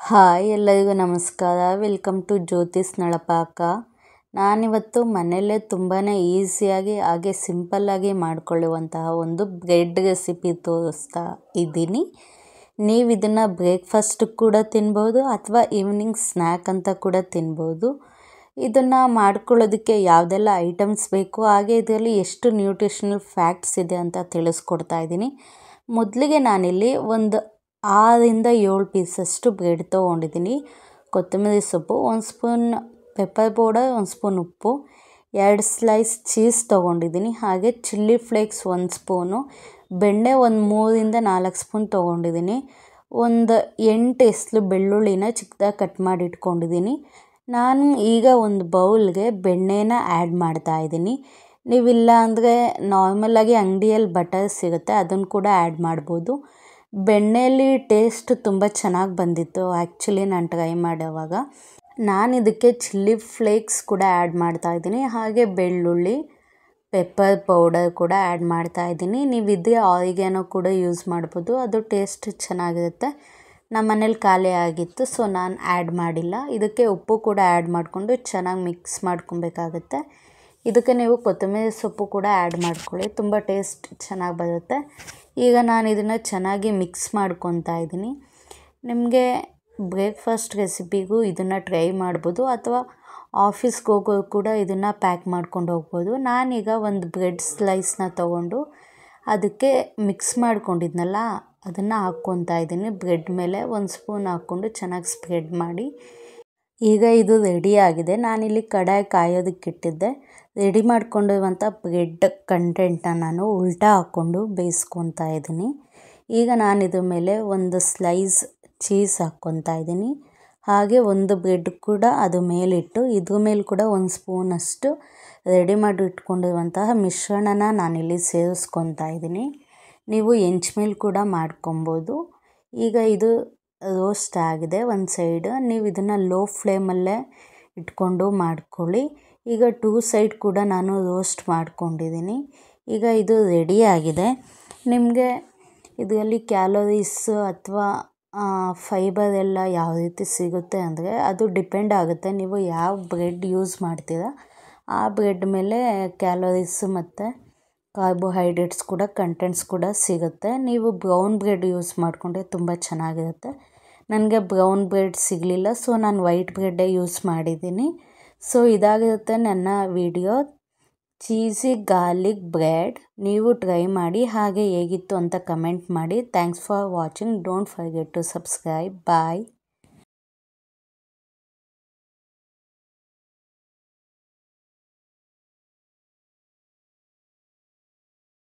Hi ಎಲ್ಲರಿಗೂ ನಮಸ್ಕಾರ. Welcome to Jyothi's ನಳಪಾಕ. ನಾನಿವತ್ತು ಮನೆಯಲ್ಲೇ ತುಂಬಾ ಈಸಿಯಾಗಿ ಹಾಗೆ ಸಿಂಪಲ್ಲಾಗಿ ಮಾಡಿಕೊಳ್ಳುವಂತಹ ಒಂದು ಬ್ರೆಡ್ ರೆಸಿಪಿ ತೋರಿಸ್ತಾ ಇದ್ದೀನಿ. ನೀವು ಇದನ್ನು ಬ್ರೇಕ್ಫಾಸ್ಟ್ ಕೂಡ ತಿನ್ಬೋದು ಅಥವಾ ಈವ್ನಿಂಗ್ ಸ್ನ್ಯಾಕ್ ಅಂತ ಕೂಡ ತಿನ್ಬೋದು. ಇದನ್ನು ಮಾಡ್ಕೊಳ್ಳೋದಕ್ಕೆ ಯಾವುದೆಲ್ಲ ಐಟಮ್ಸ್ ಬೇಕು ಹಾಗೆ ಇದರಲ್ಲಿ ಎಷ್ಟು ನ್ಯೂಟ್ರಿಷನಲ್ ಫ್ಯಾಕ್ಟ್ಸ್ ಇದೆ ಅಂತ ತಿಳಿಸ್ಕೊಡ್ತಾ ಇದ್ದೀನಿ. ಮೊದಲಿಗೆ ನಾನಿಲ್ಲಿ ಒಂದು 6ರಿಂದ 7 ಪೀಸಷ್ಟು ಬ್ರೆಡ್ ತೊಗೊಂಡಿದ್ದೀನಿ. ಕೊತ್ತಂಬರಿ ಸೊಪ್ಪು, 1 ಸ್ಪೂನ್ ಪೆಪ್ಪರ್ ಪೌಡರ್, 1 ಸ್ಪೂನ್ ಉಪ್ಪು, 2 ಸ್ಲೈಸ್ ಚೀಸ್ ತೊಗೊಂಡಿದ್ದೀನಿ. ಹಾಗೆ ಚಿಲ್ಲಿ ಫ್ಲೇಕ್ಸ್ 1 ಸ್ಪೂನು, ಬೆಣ್ಣೆ ಒಂದು 3ರಿಂದ 4 ಸ್ಪೂನ್ ತೊಗೊಂಡಿದ್ದೀನಿ. ಒಂದು 8 ಎಸ್ಲು ಬೆಳ್ಳುಳ್ಳಿನ ಚಿಕ್ಕದಾಗಿ ಕಟ್ ಮಾಡಿ ಇಟ್ಕೊಂಡಿದ್ದೀನಿ. ನಾನು ಈಗ ಒಂದು ಬೌಲ್ಗೆ ಬೆಣ್ಣೆನ ಆ್ಯಡ್ ಮಾಡ್ತಾಯಿದ್ದೀನಿ. ನೀವಿಲ್ಲ ಅಂದರೆ ನಾರ್ಮಲಾಗಿ ಅಂಗಡಿಯಲ್ಲಿ ಬಟರ್ ಸಿಗುತ್ತೆ, ಅದನ್ನು ಕೂಡ ಆ್ಯಡ್ ಮಾಡ್ಬೋದು. ಬೆಣ್ಣೆಯಲ್ಲಿ ಟೇಸ್ಟ್ ತುಂಬ ಚೆನ್ನಾಗಿ ಬಂದಿತ್ತು ಆ್ಯಕ್ಚುಲಿ ನಾನು ಟ್ರೈ ಮಾಡೋವಾಗ. ನಾನು ಇದಕ್ಕೆ ಚಿಲ್ಲಿ ಫ್ಲೇಕ್ಸ್ ಕೂಡ ಆ್ಯಡ್ ಮಾಡ್ತಾಯಿದ್ದೀನಿ. ಹಾಗೆ ಬೆಳ್ಳುಳ್ಳಿ, ಪೆಪ್ಪರ್ ಪೌಡರ್ ಕೂಡ ಆ್ಯಡ್ ಮಾಡ್ತಾಯಿದ್ದೀನಿ. ನೀವು ಇದ್ರೆ ಆರಿಗ್ಯಾನೋ ಕೂಡ ಯೂಸ್ ಮಾಡ್ಬೋದು, ಅದು ಟೇಸ್ಟ್ ಚೆನ್ನಾಗಿರುತ್ತೆ. ನಮ್ಮ ಮನೇಲಿ ಖಾಲಿ ಆಗಿತ್ತು, ಸೊ ನಾನು ಆ್ಯಡ್ ಮಾಡಿಲ್ಲ. ಇದಕ್ಕೆ ಉಪ್ಪು ಕೂಡ ಆ್ಯಡ್ ಮಾಡಿಕೊಂಡು ಚೆನ್ನಾಗಿ ಮಿಕ್ಸ್ ಮಾಡ್ಕೊಬೇಕಾಗುತ್ತೆ. ಇದಕ್ಕೆ ನೀವು ಕೊತ್ತಂಬರಿ ಸೊಪ್ಪು ಕೂಡ ಆ್ಯಡ್ ಮಾಡ್ಕೊಳ್ಳಿ, ತುಂಬ ಟೇಸ್ಟ್ ಚೆನ್ನಾಗಿ ಬರುತ್ತೆ. ಈಗ ನಾನು ಇದನ್ನು ಚೆನ್ನಾಗಿ ಮಿಕ್ಸ್ ಮಾಡ್ಕೊತಾ ಇದ್ದೀನಿ. ನಿಮಗೆ ಬ್ರೇಕ್ಫಾಸ್ಟ್ ರೆಸಿಪಿಗೂ ಇದನ್ನು ಟ್ರೈ ಮಾಡ್ಬೋದು ಅಥವಾ ಆಫೀಸ್ಗೆ ಹೋಗೋರು ಕೂಡ ಇದನ್ನು ಪ್ಯಾಕ್ ಮಾಡ್ಕೊಂಡು ಹೋಗ್ಬೋದು. ನಾನೀಗ ಒಂದು ಬ್ರೆಡ್ ಸ್ಲೈಸ್ನ ತೊಗೊಂಡು ಅದಕ್ಕೆ ಮಿಕ್ಸ್ ಮಾಡ್ಕೊಂಡಿದ್ನಲ್ಲ ಅದನ್ನು ಹಾಕ್ಕೊತಾ ಇದ್ದೀನಿ. ಬ್ರೆಡ್ ಮೇಲೆ 1 ಸ್ಪೂನ್ ಹಾಕ್ಕೊಂಡು ಚೆನ್ನಾಗಿ ಸ್ಪ್ರೆಡ್ ಮಾಡಿ. ಈಗ ಇದು ರೆಡಿಯಾಗಿದೆ. ನಾನಿಲ್ಲಿ ಕಡಾಯಿ ಕಾಯೋದಕ್ಕೆ ಇಟ್ಟಿದ್ದೆ. ರೆಡಿ ಮಾಡ್ಕೊಂಡಿರುವಂಥ ಬ್ರೆಡ್ ಕಂಟೆಂಟನ್ನ ನಾನು ಉಲ್ಟಾ ಹಾಕ್ಕೊಂಡು ಬೇಯಿಸ್ಕೊತಾ ಇದ್ದೀನಿ. ಈಗ ನಾನು ಇದ್ರ ಮೇಲೆ ಒಂದು ಸ್ಲೈಸ್ ಚೀಸ್ ಹಾಕ್ಕೊತಾ ಇದ್ದೀನಿ. ಹಾಗೆ ಒಂದು ಬ್ರೆಡ್ ಕೂಡ ಅದು ಮೇಲಿಟ್ಟು ಇದ್ರ ಮೇಲೆ ಕೂಡ 1 ಸ್ಪೂನಷ್ಟು ರೆಡಿ ಮಾಡಿ ಇಟ್ಕೊಂಡಿರುವಂತಹ ಮಿಶ್ರಣನ ನಾನಿಲ್ಲಿ ಸೇರಿಸ್ಕೊತಾ ಇದ್ದೀನಿ. ನೀವು ಹೆಂಚು ಮೇಲೆ ಕೂಡ ಮಾಡ್ಕೊಬೋದು. ಈಗ ಇದು ರೋಸ್ಟ್ ಆಗಿದೆ ಒಂದು ಸೈಡ್. ನೀವು ಇದನ್ನು ಲೋ ಫ್ಲೇಮಲ್ಲೇ ಇಟ್ಕೊಂಡು ಮಾಡ್ಕೊಳ್ಳಿ. ಈಗ 2 ಸೈಡ್ ಕೂಡ ನಾನು ರೋಸ್ಟ್ ಮಾಡ್ಕೊಂಡಿದ್ದೀನಿ. ಈಗ ಇದು ರೆಡಿ ಆಗಿದೆ. ನಿಮಗೆ ಇದರಲ್ಲಿ ಕ್ಯಾಲೋರೀಸ್ ಅಥವಾ ಫೈಬರ್ ಎಲ್ಲ ಯಾವ ರೀತಿ ಸಿಗುತ್ತೆ ಅಂದರೆ ಅದು ಡಿಪೆಂಡ್ ಆಗುತ್ತೆ. ನೀವು ಯಾವ ಬ್ರೆಡ್ ಯೂಸ್ ಮಾಡ್ತೀರಾ ಆ ಬ್ರೆಡ್ ಮೇಲೆ ಕ್ಯಾಲೋರೀಸ್ ಮತ್ತು ಕಾರ್ಬೋಹೈಡ್ರೇಟ್ಸ್ ಕೂಡ ಕಂಟೆಂಟ್ಸ್ ಕೂಡ ಸಿಗುತ್ತೆ. ನೀವು ಬ್ರೌನ್ ಬ್ರೆಡ್ ಯೂಸ್ ಮಾಡಿಕೊಂಡ್ರೆ ತುಂಬ ಚೆನ್ನಾಗಿರುತ್ತೆ. ನನಗೆ ಬ್ರೌನ್ ಬ್ರೆಡ್ ಸಿಗಲಿಲ್ಲ, ಸೊ ನಾನು ವೈಟ್ ಬ್ರೆಡ್ಡೇ ಯೂಸ್ ಮಾಡಿದ್ದೀನಿ. ಸೊ ಇದಾಗಿರುತ್ತೆ ನನ್ನ ವಿಡಿಯೋ ಚೀಸಿ ಗಾರ್ಲಿಕ್ ಬ್ರೆಡ್. ನೀವು ಟ್ರೈ ಮಾಡಿ ಹಾಗೆ ಹೇಗಿತ್ತು ಅಂತ ಕಮೆಂಟ್ ಮಾಡಿ. Thanks for watching. Don't forget to subscribe. Bye.